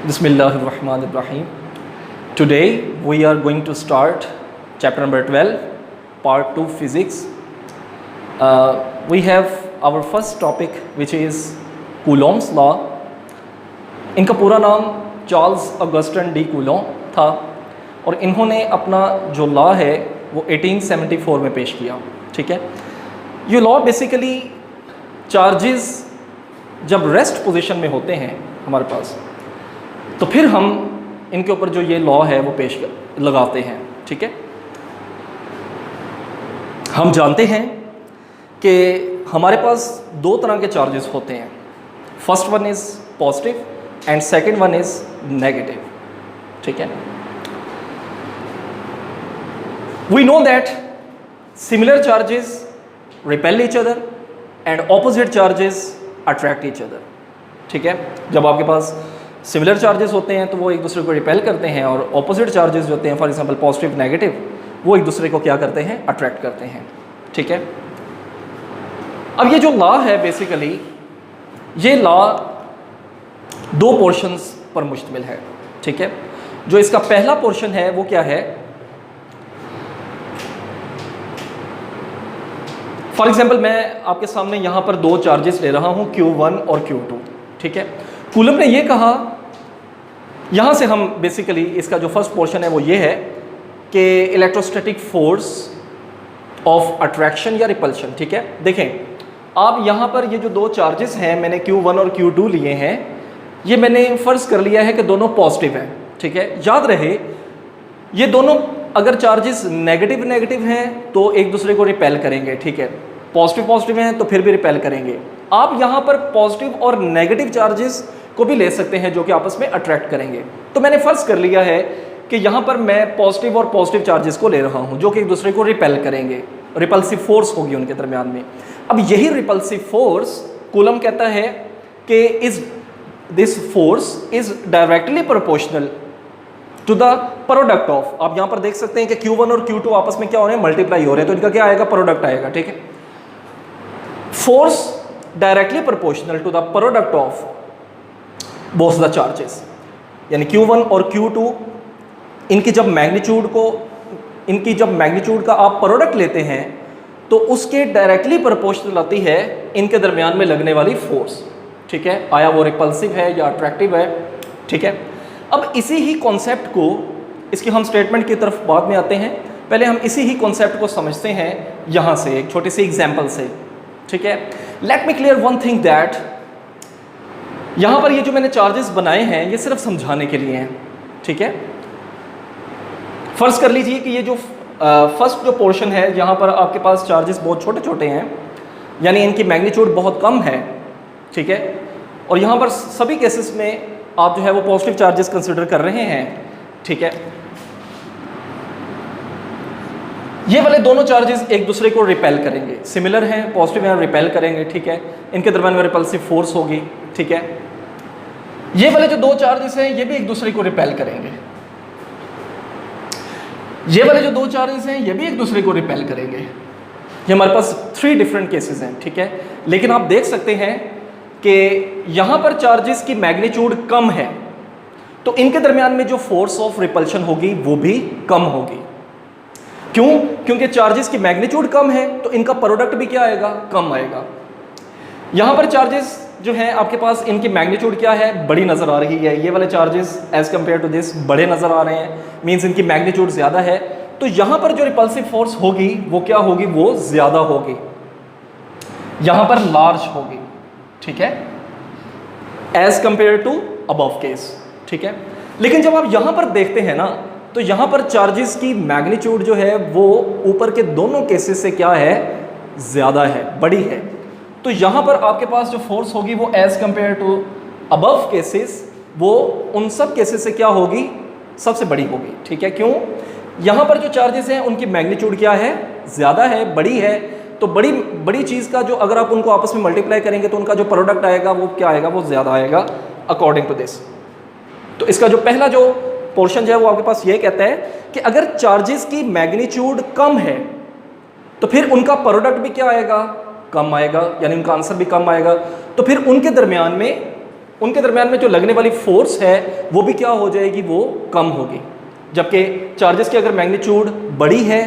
Bismillahirrahmanirrahim. Today we are going to start chapter number 12, part 2 physics. We have our first topic which is Coulomb's law. इनका पूरा नाम Charles Augustin de coulomb था और इन्होंने अपना जो लॉ है वो 1874 में पेश किया। ठीक है, ये लॉ बेसिकली चार्जेस जब रेस्ट पोजीशन में होते हैं हमारे पास, तो फिर हम इनके ऊपर जो ये लॉ है वो लगाते हैं। ठीक है, हम जानते हैं कि हमारे पास दो तरह के चार्जेस होते हैं। First one is positive and second one is negative. ठीक है, we know that similar charges repel each other and opposite charges attract each other. ठीक है, जब आपके पास सिमिलर चार्जेस होते हैं तो वो एक दूसरे को रिपेल करते हैं और ऑपोजिट चार्जेस जो होते हैं, फॉर एग्जांपल पॉजिटिव नेगेटिव, वो एक दूसरे को क्या करते हैं, अट्रैक्ट करते हैं। ठीक है, अब ये जो लॉ है बेसिकली ये लॉ दो पोर्शंस पर मुश्तमिल है। ठीक है, जो इसका पहला पोर्शन है वो क्या है, फॉर एग्जांपल मैं आपके सामने यहाँ पर दो चार्जेस ले रहा हूँ Q1 और Q2। ठीक है, कूलम ने ये कहा, यहाँ से हम बेसिकली इसका जो फर्स्ट पोर्शन है वो ये है कि इलेक्ट्रोस्टैटिक फोर्स ऑफ अट्रैक्शन या रिपल्शन। ठीक है, देखें आप यहाँ पर ये जो दो चार्जेस हैं, मैंने Q1 और Q2 लिए हैं, ये मैंने फ़र्ज़ कर लिया है कि दोनों पॉजिटिव हैं। ठीक है, याद रहे ये दोनों अगर चार्जेस नेगेटिव नेगेटिव हैं तो एक दूसरे को रिपेल करेंगे। ठीक है, पॉजिटिव पॉजिटिव हैं तो फिर भी रिपेल करेंगे। आप यहाँ पर पॉजिटिव और नेगेटिव चार्जेस को भी ले सकते हैं जो कि आपस में अट्रैक्ट करेंगे। तो मैंने फ़र्ज़ कर लिया है कि यहाँ पर मैं पॉजिटिव और पॉजिटिव चार्जेस को ले रहा हूँ जो कि एक दूसरे को रिपेल करेंगे, रिपल्सिव फोर्स होगी उनके दरमियान में। अब यही रिपल्सिव फोर्स कूलम कहता है कि this force is directly proportional to the product of, आप यहाँ पर देख सकते हैं कि Q1 और Q2 आपस में क्या हो रहे हैं, मल्टीप्लाई हो रहे हैं, तो इनका क्या आएगा, प्रोडक्ट आएगा। ठीक है, force directly proportional to the product of both the charges, यानी Q1 और Q2 इनकी जब मैग्नीट्यूड का आप प्रोडक्ट लेते हैं तो उसके डायरेक्टली प्रोपोर्शनल आती है इनके दरमियान में लगने वाली फोर्स। ठीक है, आया वो रिपल्सिव है या अट्रैक्टिव है। ठीक है, अब इसी ही कॉन्सेप्ट को, इसकी हम स्टेटमेंट की तरफ बाद में आते हैं, पहले हम इसी ही कॉन्सेप्ट को समझते हैं यहाँ से एक छोटी सी एग्जाम्पल से। ठीक है, let me clear one thing that यहाँ पर ये जो मैंने चार्जेस बनाए हैं ये सिर्फ समझाने के लिए हैं। ठीक है, फर्ज कर लीजिए कि ये जो फर्स्ट जो पोर्शन है यहाँ पर आपके पास चार्जेस बहुत छोटे छोटे हैं, यानी इनकी मैग्नीट्यूड बहुत कम है। ठीक है, और यहाँ पर सभी केसेस में आप जो है वो पॉजिटिव चार्जेस कंसिडर कर रहे हैं। ठीक है, ये वाले दोनों चार्जेस एक दूसरे को रिपेल करेंगे, सिमिलर हैं, पॉजिटिव हैं, रिपेल करेंगे। ठीक है, इनके दरमियान में रिपल्सिव फोर्स होगी। ठीक है, ये वाले जो दो चार्जेस हैं ये भी एक दूसरे को रिपेल करेंगे, ये वाले जो दो चार्जेस हैं ये भी एक दूसरे को रिपेल करेंगे। ये हमारे पास 3 डिफरेंट केसेस हैं। ठीक है, लेकिन आप देख सकते हैं कि यहाँ पर चार्जेस की मैग्नीट्यूड कम है तो इनके दरमियान में जो फोर्स ऑफ रिपल्शन होगी वो भी कम होगी। क्यों? क्योंकि चार्जेस की मैग्नीट्यूड कम है तो इनका प्रोडक्ट भी क्या आएगा, कम आएगा। यहाँ पर चार्जेस जो हैं आपके पास इनकी मैग्नीट्यूड क्या है, बड़ी नज़र आ रही है। ये वाले charges as compare to this बड़े नज़र आ रहे हैं, मीन्स इनकी मैग्नीट्यूड ज़्यादा है। तो यहाँ पर जो रिपल्सिव फोर्स होगी वो क्या होगी, वो ज़्यादा होगी, यहाँ पर लार्ज होगी। ठीक है, as compare to above case. ठीक है, लेकिन जब आप यहाँ पर देखते हैं ना तो यहाँ पर चार्जेस की मैग्नीट्यूड जो है वो ऊपर के दोनों केसेस से क्या है, ज़्यादा है, बड़ी है। तो यहाँ पर आपके पास जो फोर्स होगी वो as compare to above cases वो उन सब केसेस से क्या होगी, सबसे बड़ी होगी। ठीक है, क्यों? यहाँ पर जो चार्जेस हैं उनकी मैग्नीट्यूड क्या है, ज़्यादा है, बड़ी है। तो बड़ी चीज़ का जो अगर आप उनको आपस में मल्टीप्लाई करेंगे तो उनका जो प्रोडक्ट आएगा वो क्या आएगा, वो ज़्यादा आएगा अकॉर्डिंग टू दिस। तो इसका जो पहला जो पोर्शन जो है वो आपके पास ये कहता है कि अगर चार्जेस की मैग्नीट्यूड कम है तो फिर उनका प्रोडक्ट भी क्या आएगा, कम आएगा, यानी उनका आंसर भी कम आएगा। तो फिर उनके दरमियान में उनके दरम्यान में जो लगने वाली फोर्स है वो भी क्या हो जाएगी, वो कम होगी। जबकि चार्जेस की अगर मैग्नीट्यूड बड़ी है,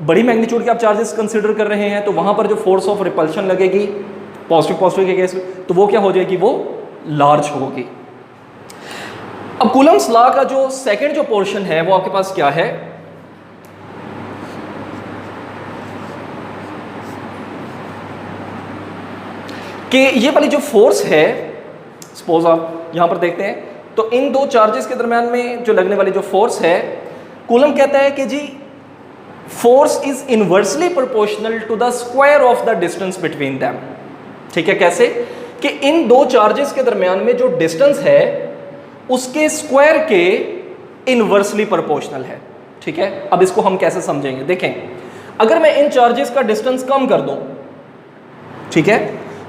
बड़ी मैग्नीट्यूड के आप चार्जेस कंसिडर कर रहे हैं, तो वहाँ पर जो फोर्स ऑफ रिपल्शन लगेगी पॉजिटिव के केस में, तो वो क्या हो जाएगी, वो लार्ज होगी। अब कूलम्स लॉ का जो सेकंड जो पोर्शन है वो आपके पास क्या है, कि ये वाली जो फोर्स है, सपोज आप यहां पर देखते हैं, तो इन दो चार्जेस के दरम्यान में जो लगने वाली जो फोर्स है, कूलम कहता है कि जी force is inversely proportional to the square of the distance between them. ठीक है, कैसे कि इन दो चार्जेस के दरम्यान में जो डिस्टेंस है उसके स्क्वायर के इनवर्सली प्रोपोर्शनल है। ठीक है, अब इसको हम कैसे समझेंगे, देखें, अगर मैं इन चार्जेस का डिस्टेंस कम कर दूं, ठीक है,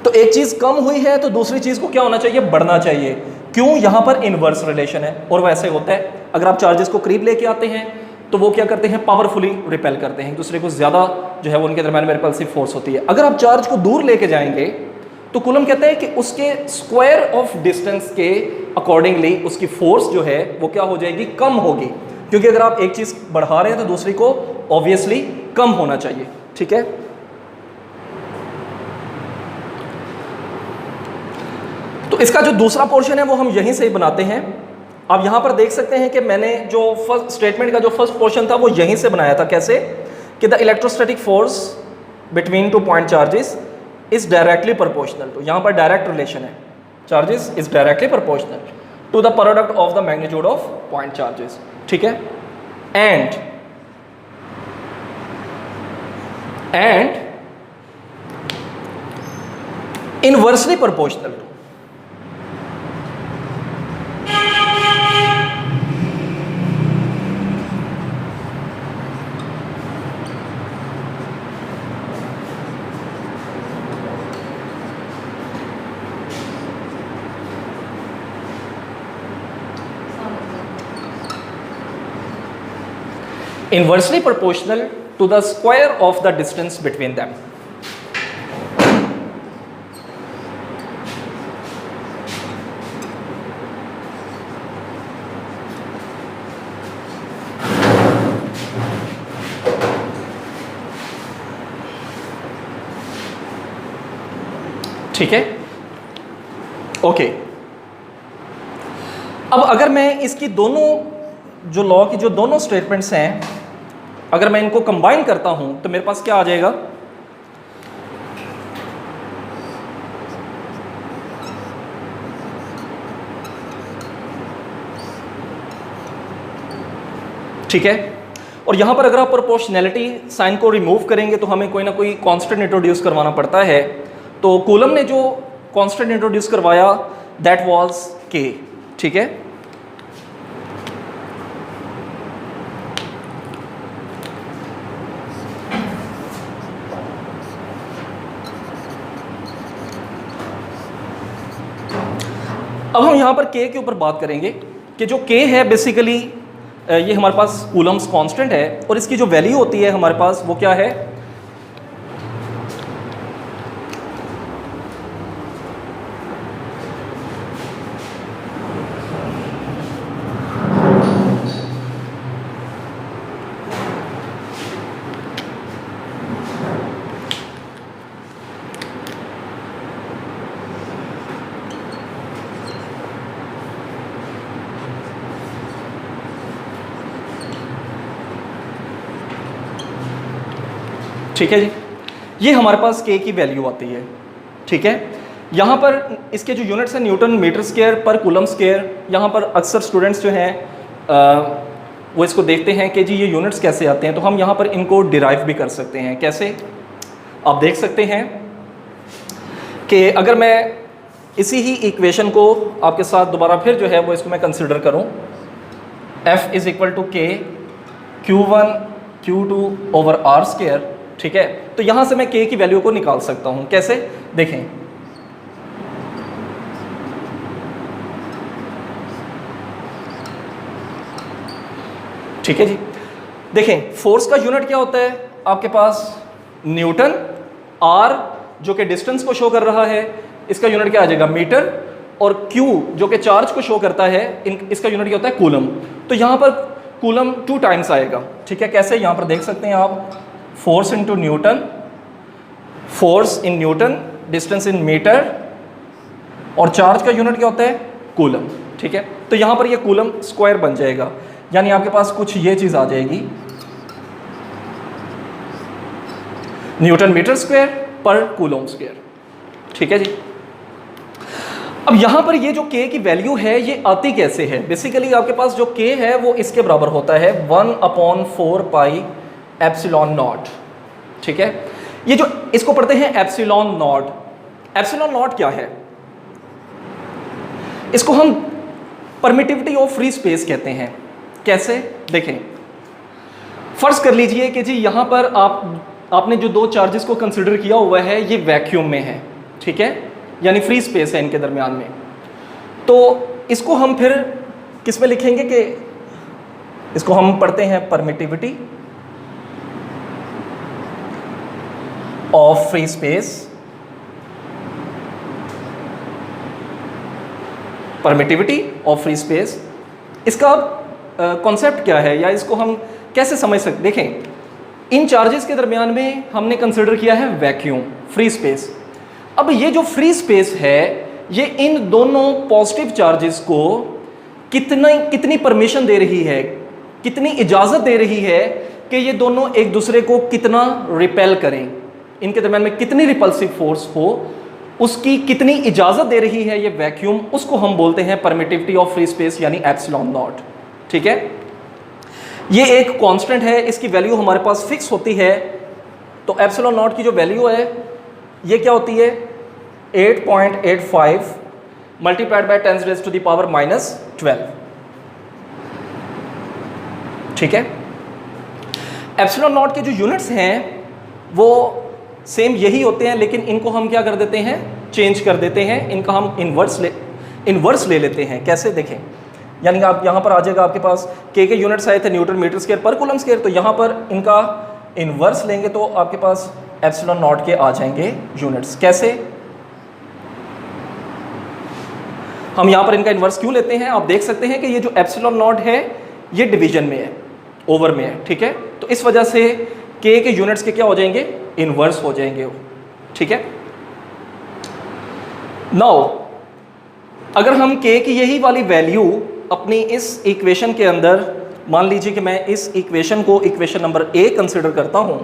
तो एक चीज कम हुई है तो दूसरी चीज को क्या होना चाहिए, बढ़ना चाहिए। क्यों, यहां पर इनवर्स रिलेशन है। और वैसे होता है, अगर आप चार्जेस को करीब लेके आते हैं तो वो क्या करते हैं, पावरफुली रिपेल करते हैं, एक दूसरे को ज्यादा जो है वो उनके दरम्यान में रिपल्सिव फोर्स होती है। अगर आप चार्ज को दूर लेके जाएंगे तो कूलम कहता है कि उसके स्क्वायर ऑफ डिस्टेंस के अकॉर्डिंगली उसकी फोर्स जो है वो क्या हो जाएगी, कम होगी। क्योंकि अगर आप एक चीज बढ़ा रहे हैं तो दूसरी को ऑब्वियसली कम होना चाहिए। ठीक है, तो इसका जो दूसरा पोर्शन है वो हम यहीं से ही बनाते हैं। आप यहां पर देख सकते हैं कि मैंने जो फर्स्ट स्टेटमेंट का जो फर्स्ट पोर्शन था वो यहीं से बनाया था। कैसे कि the electrostatic force between two point charges is directly proportional to, यहां पर डायरेक्ट रिलेशन है, charges is directly proportional to the product of the magnitude of point charges. ठीक है, and inversely proportional to, inversely proportional to the square of the distance between them. ठीक है, okay. अब अगर मैं इसकी दोनों जो लॉ की जो दोनों स्टेटमेंट्स हैं, अगर मैं इनको कंबाइन करता हूं तो मेरे पास क्या आ जाएगा, ठीक है। और यहां पर अगर आप प्रोपोर्शनैलिटी साइन को रिमूव करेंगे तो हमें कोई ना कोई कांस्टेंट इंट्रोड्यूस करवाना पड़ता है। तो कूलम ने जो कांस्टेंट इंट्रोड्यूस करवाया दैट वाज के। ठीक है, अब हम यहां पर के ऊपर बात करेंगे कि जो के है बेसिकली ये हमारे पास कूलम्स कांस्टेंट है और इसकी जो वैल्यू होती है हमारे पास वो क्या है, ठीक है जी, ये हमारे पास के की वैल्यू आती है। ठीक है, यहाँ पर इसके जो यूनिट्स हैं न्यूटन मीटर स्क्वायर पर कूलम स्क्वायर, यहाँ पर अक्सर स्टूडेंट्स जो हैं वो इसको देखते हैं कि जी ये यूनिट्स कैसे आते हैं, तो हम यहाँ पर इनको डिराइव भी कर सकते हैं। कैसे, आप देख सकते हैं कि अगर मैं इसी ही इक्वेशन को आपके साथ दोबारा फिर जो है वो इसको मैं कंसिडर करूँ, F इज इक्वल टू के Q1 Q2 over R square. ठीक है, तो यहां से मैं के की वैल्यू को निकाल सकता हूं। कैसे, देखें, ठीक है जी, देखें फोर्स का यूनिट क्या होता है आपके पास, न्यूटन, आर जो कि डिस्टेंस को शो कर रहा है, इसका यूनिट क्या आ जाएगा मीटर, और Q जो कि चार्ज को शो करता है, इसका यूनिट क्या होता है, कूलम। तो यहाँ पर कूलम 2 टाइम्स आएगा, ठीक है। कैसे, यहाँ पर देख सकते हैं आप, force into newton, force in newton, distance in metre, और चार्ज का यूनिट क्या होता है, कूलम, ठीक है। तो यहाँ पर ये कूलम स्क्वायर बन जाएगा, यानी आपके पास कुछ ये चीज़ आ जाएगी, न्यूटन मीटर स्क्वायर पर कूलम स्क्वायर, ठीक है जी। अब यहाँ पर ये जो K की वैल्यू है ये आती कैसे है, बेसिकली आपके पास जो K है वो इसके बराबर होता है 1/4 पाई एप्सिलॉन नॉट, ठीक है। ये जो इसको पढ़ते हैं एप्सिलॉन नॉट, एप्सिलॉन नॉट क्या है, इसको हम परमिटिविटी ऑफ फ्री स्पेस कहते हैं। कैसे, देखें, फर्ज कर लीजिए कि जी यहाँ पर आपने जो 2 चार्जेस को कंसिडर किया हुआ है ये वैक्यूम में है, ठीक है, यानी फ्री स्पेस है इनके दरमियान में। तो इसको हम फिर किस में लिखेंगे कि इसको हम पढ़ते हैं permittivity of free space, permittivity of free space. इसका कॉन्सेप्ट क्या है या इसको हम कैसे समझ सकते, देखें, इन चार्जेस के दरमियान में हमने कंसिडर किया है वैक्यूम, फ्री स्पेस। अब ये जो फ्री स्पेस है ये इन दोनों पॉजिटिव चार्जेस को कितनी परमिशन दे रही है, कितनी इजाज़त दे रही है कि ये दोनों एक दूसरे को कितना रिपेल करें, इनके दरमियान में कितनी रिपल्सिव फोर्स हो, उसकी कितनी इजाज़त दे रही है ये वैक्यूम, उसको हम बोलते हैं परमिटिविटी ऑफ फ्री स्पेस यानी एप्सिलॉन नॉट, ठीक है। ये एक कांस्टेंट है, इसकी वैल्यू हमारे पास फिक्स होती है। तो एप्सिलॉन नॉट की जो वैल्यू है ये क्या होती है, 8.85 मल्टीप्लाइड बाय 10⁻⁻12, ठीक है। एप्सिलॉन नॉट के जो यूनिट्स हैं वो सेम यही होते हैं, लेकिन इनको हम क्या कर देते हैं, चेंज कर देते हैं, इनका हम इन्वर्स ले लेते हैं। कैसे, देखें, यानी आप यहाँ पर आ जाएगा आपके पास K के यूनिट्स आए थे न्यूटन मीटर स्क्वायर पर कूलम स्क्वायर, तो यहाँ पर इनका इन्वर्स लेंगे तो आपके पास एप्सिलॉन नॉट के आ जाएंगे यूनिट्स। कैसे, हम यहाँ पर इनका इन्वर्स क्यों लेते हैं, आप देख सकते हैं कि ये जो एप्सिलॉन नॉट है ये डिवीजन में है, ओवर में है, ठीक है। तो इस वजह से K के यूनिट्स के क्या हो जाएंगे, इन्वर्स हो जाएंगे, ठीक है। नाउ अगर हम K की यही वाली वैल्यू अपनी इस इक्वेशन के अंदर, मान लीजिए कि मैं इस इक्वेशन को इक्वेशन नंबर A कंसिडर करता हूं,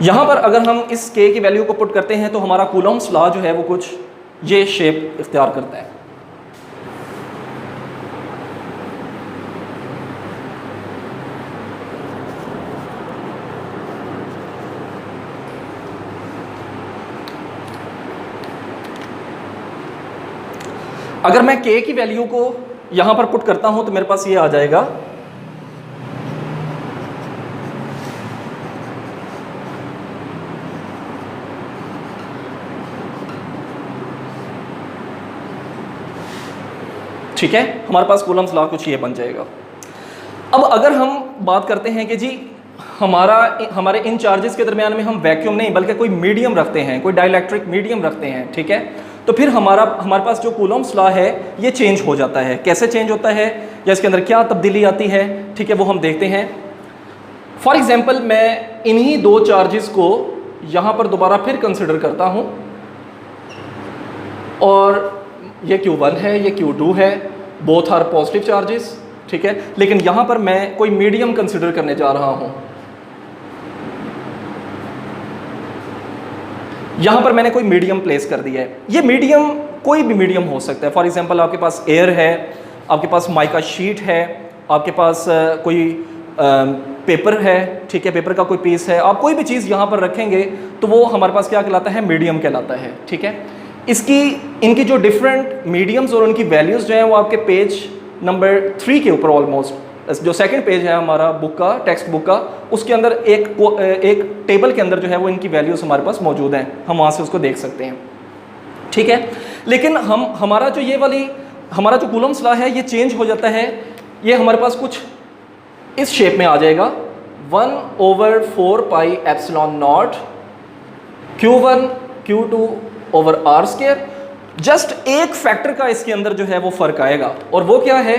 यहां पर अगर हम इस K की वैल्यू को पुट करते हैं तो हमारा कूलॉम्स लॉ जो है वो कुछ ये शेप इख्तियार करता है। अगर मैं K की वैल्यू को यहां पर पुट करता हूं तो मेरे पास ये आ जाएगा, ठीक है, हमारे पास कूलम्स लॉ कुछ ये बन जाएगा। अब अगर हम बात करते हैं कि जी हमारे इन चार्जेस के दरमियान में हम वैक्यूम नहीं बल्कि कोई मीडियम रखते हैं, कोई डाइलेक्ट्रिक मीडियम रखते हैं, ठीक है, तो फिर हमारे पास जो कूलम्स लॉ है ये चेंज हो जाता है। कैसे चेंज होता है या इसके अंदर क्या तब्दीली आती है, ठीक है, वो हम देखते हैं। फॉर एग्जांपल मैं इन्हीं 2 चार्जेस को यहाँ पर दोबारा फिर कंसिडर करता हूँ, और ये Q1 है, ये Q2 है, बोथ आर पॉजिटिव चार्जेस, ठीक है, लेकिन यहाँ पर मैं कोई मीडियम कंसिडर करने जा रहा हूँ। यहाँ पर मैंने कोई मीडियम प्लेस कर दिया है। ये मीडियम कोई भी मीडियम हो सकता है। फॉर एग्जांपल आपके पास एयर है, आपके पास माइका शीट है, आपके पास कोई पेपर है, ठीक है, पेपर का कोई पीस है, आप कोई भी चीज़ यहाँ पर रखेंगे तो वो हमारे पास क्या कहलाता है, मीडियम कहलाता है, ठीक है। इनकी जो डिफरेंट मीडियम्स और उनकी वैल्यूज़ जो हैं वो आपके पेज नंबर 3 के ऊपर, ऑलमोस्ट जो सेकंड पेज है हमारा बुक का, टेक्स्ट बुक का, उसके अंदर एक टेबल के अंदर जो है वो इनकी वैल्यूज़ हमारे पास मौजूद हैं, हम वहाँ से उसको देख सकते हैं, ठीक है। लेकिन हमारा जो कूलम्स लॉ है ये चेंज हो जाता है। ये हमारे पास कुछ इस शेप में आ जाएगा, 1/4 पाई epsilon naught Q1 Q2 over R square, just एक फैक्टर का इसके अंदर जो है वो फर्क आएगा, और वो क्या है,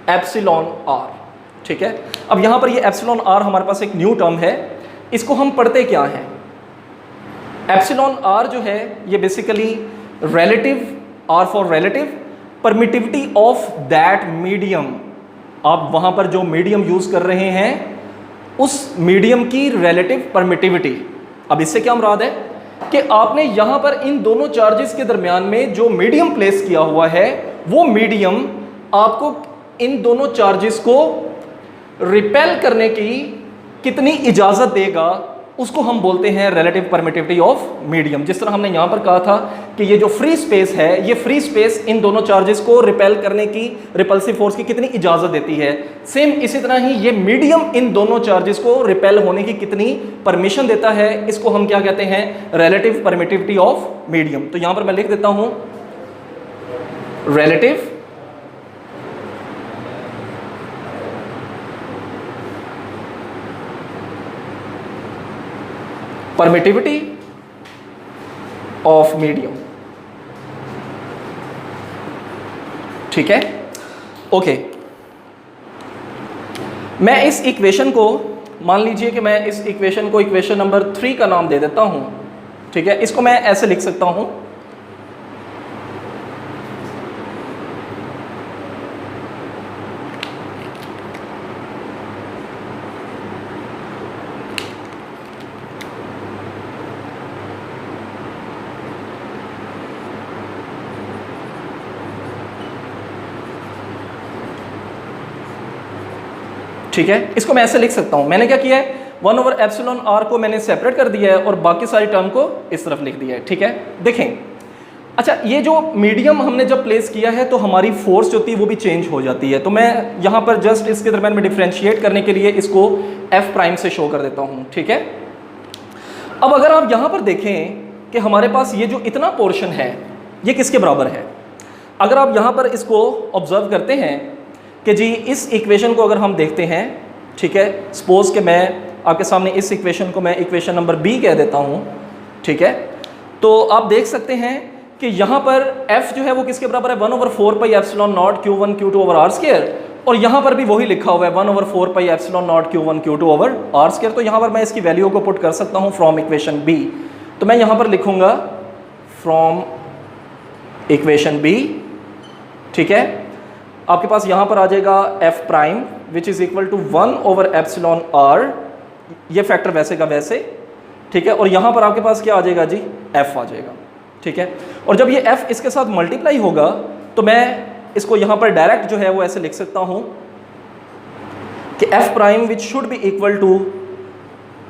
एप्सिलॉन आर। ठीक है, अब यहां पर ये एप्सिलॉन आर हमारे पास एक न्यू टर्म है, इसको हम पढ़ते क्या हैं, एप्सिलॉन आर जो है ये basically relative, R for relative permittivity of that medium. आप वहां पर जो मीडियम यूज कर रहे हैं उस मीडियम की रिलेटिव परमिटिविटी। अब इससे क्या मुराद है कि आपने यहां पर इन दोनों चार्जेस के दरमियान में जो मीडियम प्लेस किया हुआ है, वो मीडियम आपको इन दोनों चार्जेस को रिपेल करने की कितनी इजाजत देगा, उसको हम बोलते हैं रिलेटिव परमिटिविटी ऑफ मीडियम। जिस तरह हमने यहां पर कहा था कि ये जो फ्री स्पेस है, ये फ्री स्पेस इन दोनों चार्जेस को रिपेल करने की, रिपल्सिव फोर्स की कितनी इजाजत देती है, सेम इसी तरह ही ये मीडियम इन दोनों चार्जेस को रिपेल होने की कितनी परमिशन देता है, इसको हम क्या कहते हैं, रिलेटिव परमिटिविटी ऑफ मीडियम। तो यहां पर मैं लिख देता हूं रिलेटिव परमिटिविटी ऑफ मीडियम। ठीक है, ओके। मैं इस इक्वेशन को, मान लीजिए कि मैं इस इक्वेशन को इक्वेशन नंबर 3 का नाम दे देता हूं। ठीक है, इसको मैं ऐसे लिख सकता हूं, ठीक है, इसको मैं ऐसे लिख सकता हूं। मैंने क्या किया है, 1 ओवर एप्सिलॉन आर को मैंने सेपरेट कर दिया है और बाकी सारी टर्म को इस तरफ लिख दिया है। ठीक है, देखें, अच्छा ये जो मीडियम हमने जब प्लेस किया है तो हमारी फोर्स जो थी वो भी चेंज हो जाती है। तो मैं यहां पर जस्ट इसके दरम्यान में डिफ्रेंशिएट करने के लिए इसको एफ प्राइम से शो कर देता हूं। ठीक है, अब अगर आप यहां पर देखें कि हमारे पास ये जो इतना पोर्शन है ये किसके बराबर है, अगर आप यहां पर इसको ऑब्जर्व करते हैं कि जी इस इक्वेशन को अगर हम देखते हैं, ठीक है, सपोज कि मैं आपके सामने इस इक्वेशन को मैं इक्वेशन नंबर बी कह देता हूं। ठीक है, तो आप देख सकते हैं कि यहाँ पर f जो है वो किसके बराबर है, 1 over 4 pi epsilon naught Q1 Q2 over R square, और यहाँ पर भी वही लिखा हुआ है 1 over 4 pi epsilon naught Q1 Q2 over R square. तो यहाँ पर मैं इसकी वैल्यू को पुट कर सकता हूँ फ्रॉम इक्वेशन बी। तो मैं यहाँ पर लिखूंगा फ्रॉम इक्वेशन बी। ठीक है, आपके पास यहाँ पर आ जाएगा f prime which is equal to 1 over epsilon R, ये फैक्टर वैसे का वैसे। ठीक है, और यहाँ पर आपके पास क्या आ जाएगा जी, f आ जाएगा। ठीक है, और जब ये f इसके साथ मल्टीप्लाई होगा तो मैं इसको यहाँ पर डायरेक्ट जो है वो ऐसे लिख सकता हूँ कि f prime which should be equal to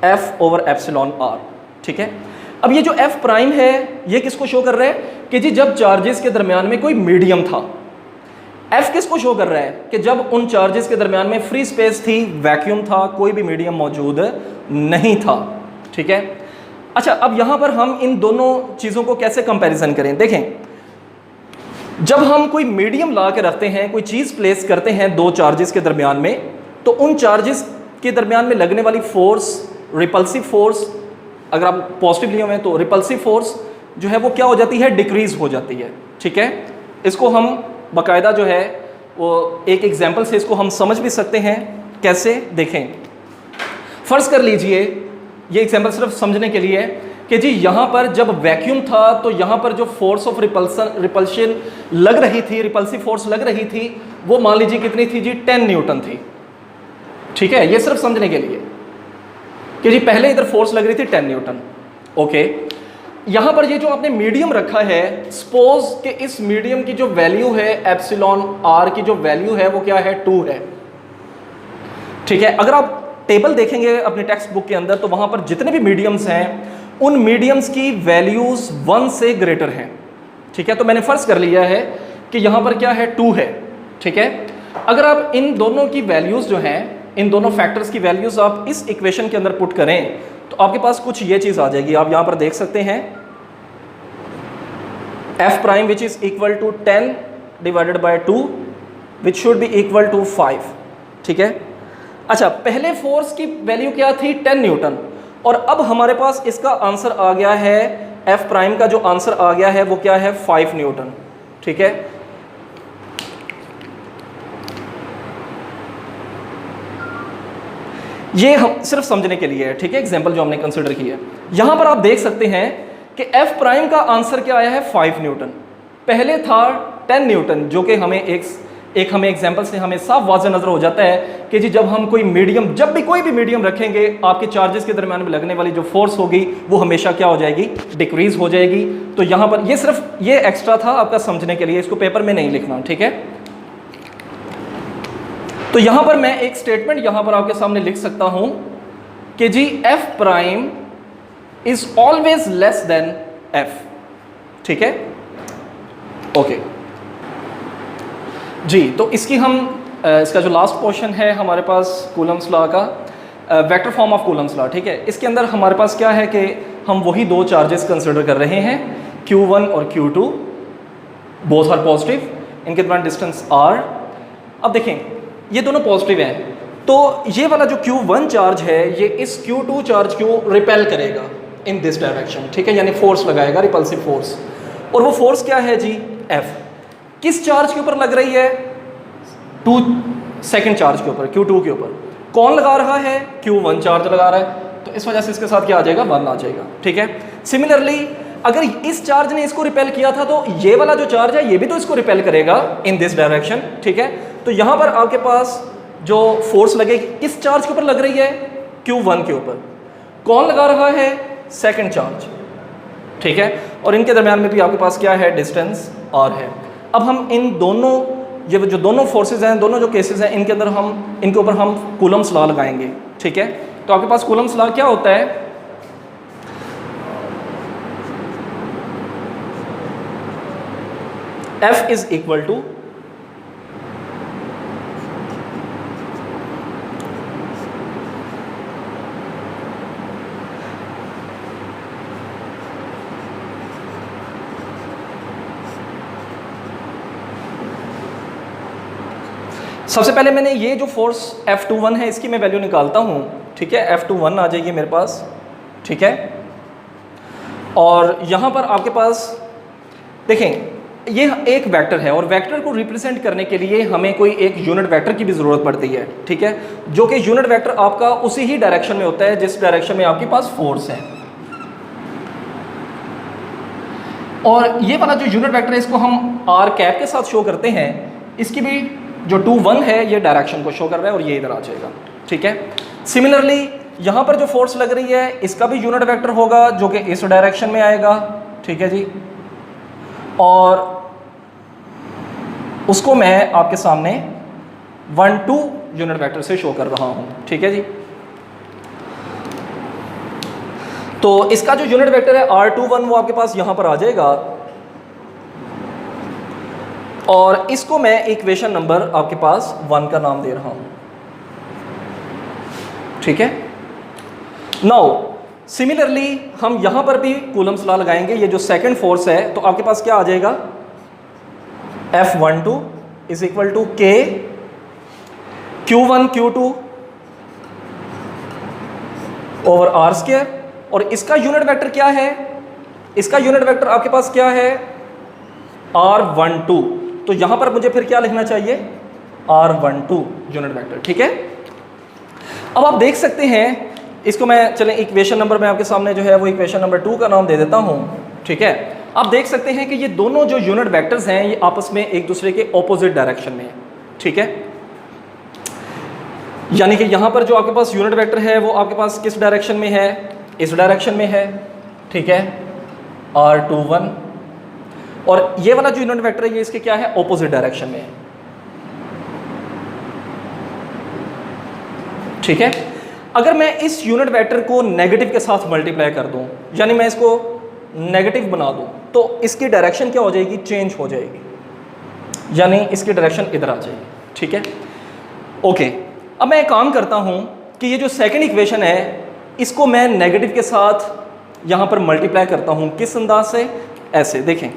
f over epsilon R. ठीक है, अब ये जो f प्राइम है ये किसको शो कर रहा है कि जी जब चार्जेस के दरमियान में कोई मीडियम था। f किसको शो कर रहा है कि जब उन चार्जेस के दरमियान में फ्री स्पेस थी, वैक्यूम था, कोई भी मीडियम मौजूद नहीं था। ठीक है, अच्छा अब यहां पर हम इन दोनों चीजों को कैसे कंपैरिजन करें, देखें जब हम कोई मीडियम ला के रखते हैं, कोई चीज प्लेस करते हैं दो चार्जेस के दरमियान में, तो उन चार्जेस के दरमियान में लगने वाली फोर्स, रिपल्सिव फोर्स, अगर आप पॉजिटिव लिए हुए तो रिपल्सिव फोर्स जो है वो क्या हो जाती है, डिक्रीज हो जाती है। ठीक है, इसको हम बाकायदा जो है वो एक एग्जाम्पल से इसको हम समझ भी सकते हैं। कैसे, देखें, फर्ज कर लीजिए, ये एग्जाम्पल सिर्फ समझने के लिए कि जी यहाँ पर जब वैक्यूम था तो यहाँ पर जो फोर्स ऑफ रिपल्शन लग रही थी, रिपल्सिव फोर्स लग रही थी, वो मान लीजिए कितनी थी जी, 10 न्यूटन थी। ठीक है, ये सिर्फ समझने के लिए कि जी पहले इधर फोर्स लग रही थी 10 न्यूटन। ओके, यहाँ पर ये जो आपने मीडियम रखा है, सपोज कि इस मीडियम की जो वैल्यू है एप्सिलॉन आर की जो वैल्यू है वो क्या है, 2 है। ठीक है, अगर आप टेबल देखेंगे अपने टेक्स्ट बुक के अंदर तो वहां पर जितने भी मीडियम्स हैं उन मीडियम्स की वैल्यूज 1 से ग्रेटर हैं। ठीक है, तो मैंने फर्ज कर लिया है कि यहाँ पर क्या है, 2 है। ठीक है, अगर आप इन दोनों की वैल्यूज जो हैं, इन दोनों फैक्टर्स की वैल्यूज आप इस इक्वेशन के अंदर पुट करें तो आपके पास कुछ ये चीज आ जाएगी। आप यहाँ पर देख सकते हैं f prime which is equal to 10 divided by 2 which should be equal to 5। ठीक है, अच्छा पहले फोर्स की वैल्यू क्या थी, 10 न्यूटन, और अब हमारे पास इसका आंसर आ गया है एफ प्राइम का जो आंसर आ गया है वो क्या है 5 न्यूटन। ठीक है, ये हम सिर्फ समझने के लिए है। ठीक है, एग्जांपल जो हमने कंसीडर की है। यहां पर आप देख सकते हैं कि एफ प्राइम का आंसर क्या आया है 5 न्यूटन, पहले था 10 न्यूटन, जो कि हमें एक हमें एग्जांपल से हमें साफ वाज़ेह नजर हो जाता है कि जी जब हम कोई मीडियम, जब भी कोई भी मीडियम रखेंगे, आपके चार्जेस के दरमियान में लगने वाली जो फोर्स होगी वो हमेशा क्या हो जाएगी, डिक्रीज हो जाएगी। तो यहां पर ये सिर्फ ये एक्स्ट्रा था आपका समझने के लिए, इसको पेपर में नहीं लिखना। ठीक है, तो यहां पर मैं एक स्टेटमेंट यहां पर आपके सामने लिख सकता हूं कि जी F prime is always less than F. ठीक है, ओके जी। तो इसकी हम इसका जो लास्ट पोर्शन है हमारे पास कूलम्स लॉ का, vector form of Coulomb's law. ठीक है, इसके अंदर हमारे पास क्या है कि हम वही दो चार्जेस कंसिडर कर रहे हैं, Q1 और Q2, बोथ आर पॉजिटिव, इनके दरमियान डिस्टेंस R। अब देखें ये दोनों पॉजिटिव हैं, तो ये वाला जो Q1 चार्ज है ये इस Q2 चार्ज को रिपेल करेगा इन दिस डायरेक्शन। ठीक है, यानी फोर्स लगाएगा, रिपल्सिव फोर्स। और वो फोर्स क्या है जी, F। किस चार्ज के ऊपर लग रही है, सेकंड चार्ज के ऊपर, Q2 के ऊपर। कौन लगा रहा है, Q1 चार्ज लगा रहा है, तो इस वजह से इसके साथ क्या आ जाएगा, 1 आ जाएगा। ठीक है, सिमिलरली अगर इस चार्ज ने इसको रिपेल किया था तो ये वाला जो चार्ज है ये भी तो इसको रिपेल करेगा इन दिस डायरेक्शन। ठीक है, तो यहां पर आपके पास जो फोर्स लगेगी किस चार्ज के ऊपर लग रही है, Q1 के ऊपर। कौन लगा रहा है, सेकंड चार्ज। ठीक है, और इनके दरमियान में भी आपके पास क्या है, डिस्टेंस R है। अब हम इन दोनों, ये जो दोनों फोर्सेस हैं, दोनों जो केसेस हैं, इनके अंदर हम इनके ऊपर हम कूलम्स लॉ लगाएंगे। ठीक है, तो आपके पास कूलम्स लॉ क्या होता है, F इज इक्वल टू सबसे पहले मैंने ये जो फोर्स F21 है इसकी मैं वैल्यू निकालता हूँ। ठीक है, F21 आ जाएगी मेरे पास। ठीक है, और यहाँ पर आपके पास देखें ये एक वेक्टर है और वेक्टर को रिप्रेजेंट करने के लिए हमें कोई एक यूनिट वेक्टर की भी ज़रूरत पड़ती है। ठीक है, जो कि यूनिट वेक्टर आपका उसी ही डायरेक्शन में होता है जिस डायरेक्शन में आपके पास फोर्स है। और ये वाला जो यूनिट वेक्टर है इसको हम R कैप के साथ शो करते हैं। इसकी भी जो 2 1 है ये डायरेक्शन को शो कर रहा है और ये इधर आ जाएगा। ठीक है, सिमिलरली यहाँ पर जो फोर्स लग रही है इसका भी यूनिट वेक्टर होगा जो कि इस डायरेक्शन में आएगा। ठीक है जी, और उसको मैं आपके सामने 1 2 यूनिट वेक्टर से शो कर रहा हूँ। ठीक है जी, तो इसका जो यूनिट वेक्टर है R21 वो आपके पास यहाँ पर आ जाएगा और इसको मैं इक्वेशन नंबर आपके पास 1 का नाम दे रहा हूं। ठीक है, नाउ सिमिलरली हम यहां पर भी कूलम्स लॉ लगाएंगे। ये जो सेकंड फोर्स है तो आपके पास क्या आ जाएगा, F12 is equal to K Q1 Q2 over R square. और इसका यूनिट वेक्टर क्या है, इसका यूनिट वेक्टर आपके पास क्या है, R12। तो यहां पर मुझे फिर क्या लिखना चाहिए, R12 यूनिट वेक्टर। ठीक है, अब आप देख सकते हैं इसको मैं चलें इक्वेशन नंबर में आपके सामने जो है वो इक्वेशन नंबर 2 का नाम दे देता हूं। ठीक है, आप देख सकते हैं कि ये दोनों जो यूनिट वेक्टर्स हैं ये आपस में एक दूसरे के ऑपोजिट डायरेक्शन में है। ठीक है, यानी कि यहां पर जो आपके पास यूनिट वेक्टर है वो आपके पास किस डायरेक्शन में है, इस डायरेक्शन में है। ठीक है, R21, और ये वाला जो यूनिट वेक्टर है ये इसके क्या है, ऑपोजिट डायरेक्शन में है। ठीक है, अगर मैं इस यूनिट वेक्टर को नेगेटिव के साथ मल्टीप्लाई कर दूं, यानी मैं इसको नेगेटिव बना दूं, तो इसकी डायरेक्शन क्या हो जाएगी, चेंज हो जाएगी, यानी इसकी डायरेक्शन इधर आ जाएगी। ठीक है, ओके। अब मैं एक काम करता हूं कि ये जो सेकंड इक्वेशन है इसको मैं नेगेटिव के साथ यहां पर मल्टीप्लाई करता हूं। किस अंदाज से, ऐसे देखें,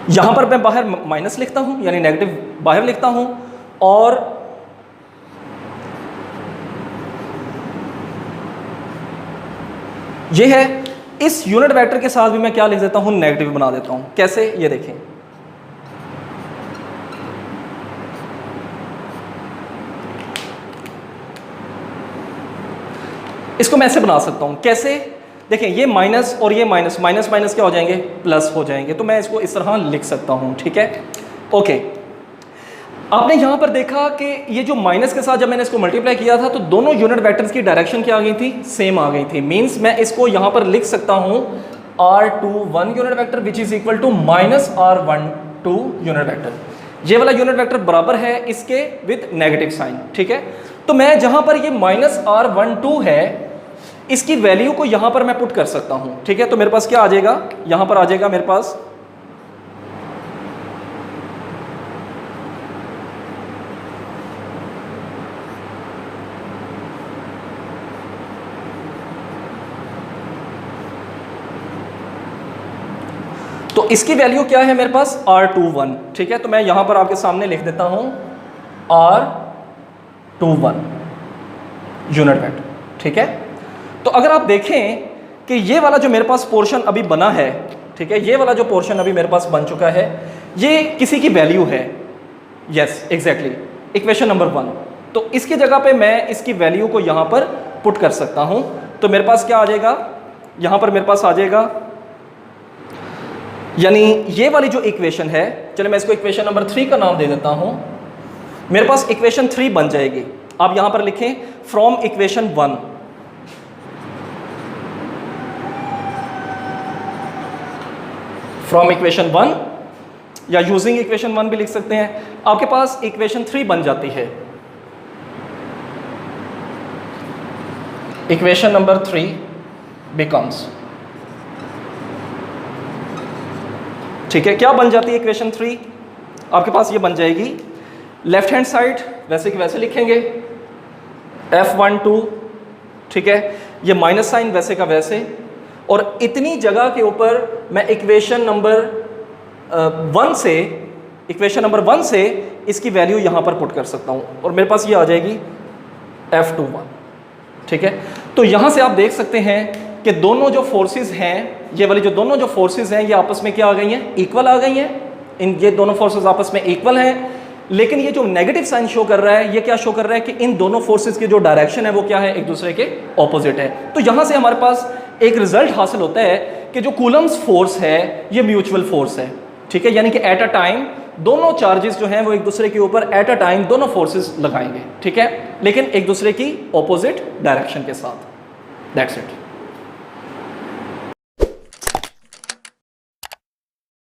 यहां पर मैं बाहर माइनस लिखता हूं यानी नेगेटिव बाहर लिखता हूं और ये है। इस यूनिट वेक्टर के साथ भी मैं क्या लिख देता हूं, नेगेटिव बना देता हूं। कैसे, ये देखें, इसको मैं ऐसे बना सकता हूं। कैसे, देखें, ये माइनस और ये माइनस, माइनस माइनस क्या हो जाएंगे, प्लस हो जाएंगे। तो मैं इसको इस तरह लिख सकता हूं, ठीक है। ओके, आपने यहां पर देखा कि ये जो माइनस के साथ जब मैंने इसको मल्टीप्लाई किया था तो दोनों यूनिट वेक्टर्स की डायरेक्शन क्या आ गई थी, सेम आ गई थी। मींस मैं इसको यहां पर लिख सकता हूं R21 unit vector which is equal to minus R12 unit vector. ये वाला यूनिट वेक्टर बराबर है इसके विद नेगेटिव साइन, ठीक है। तो मैं जहां पर ये माइनस R12 है इसकी वैल्यू को यहां पर मैं पुट कर सकता हूं, ठीक है। तो मेरे पास क्या आ जाएगा, यहां पर आ जाएगा मेरे पास तो इसकी वैल्यू क्या है मेरे पास R21, ठीक है। तो मैं यहां पर आपके सामने लिख देता हूं R21 यूनिट वेक्टर, ठीक है। तो अगर आप देखें कि ये वाला जो मेरे पास पोर्शन अभी बना है, ठीक है, ये वाला जो पोर्शन अभी मेरे पास बन चुका है ये किसी की वैल्यू है, यस एग्जैक्टली, इक्वेशन नंबर 1। तो इसकी जगह पे मैं इसकी वैल्यू को यहां पर पुट कर सकता हूं। तो मेरे पास क्या आ जाएगा, यहां पर मेरे पास आ जाएगा, यानी ये वाली जो इक्वेशन है, चलिए मैं इसको इक्वेशन नंबर 3 का नाम दे देता हूं। मेरे पास इक्वेशन 3 बन जाएगी। आप यहां पर लिखें फ्रॉम इक्वेशन 1, फ्रॉम इक्वेशन 1 या यूजिंग इक्वेशन 1 भी लिख सकते हैं। आपके पास इक्वेशन 3 बन जाती है। इक्वेशन नंबर 3 बिकम्स, ठीक है, क्या बन जाती है इक्वेशन 3, आपके पास ये बन जाएगी, लेफ्ट हैंड साइड वैसे कि वैसे लिखेंगे F12, ठीक है, ये माइनस साइन वैसे का वैसे, और इतनी जगह के ऊपर मैं इक्वेशन नंबर 1 से इसकी वैल्यू यहां पर पुट कर सकता हूं और मेरे पास ये आ जाएगी F21, ठीक है। तो यहां से आप देख सकते हैं कि दोनों जो फोर्सेस हैं, ये वाली जो दोनों जो फोर्सेस हैं ये आपस में क्या आ गई हैं, इक्वल आ गई हैं। ये दोनों फोर्सेस आपस में इक्वल हैं, लेकिन ये जो नेगेटिव साइन शो कर रहा है ये क्या शो कर रहा है कि इन दोनों फोर्सेस की जो डायरेक्शन है वो क्या है, एक दूसरे के ऑपोजिट है। तो यहां से हमारे पास एक रिजल्ट हासिल होता है कि जो कूलम्स फोर्स है ये म्यूचुअल फोर्स है, ठीक है। यानी कि एट अ टाइम दोनों चार्जेस जो हैं वो एक दूसरे के ऊपर एट अ टाइम दोनों फोर्सेस लगाएंगे, ठीक है, लेकिन एक दूसरे की ऑपोजिट डायरेक्शन के साथ। That's it.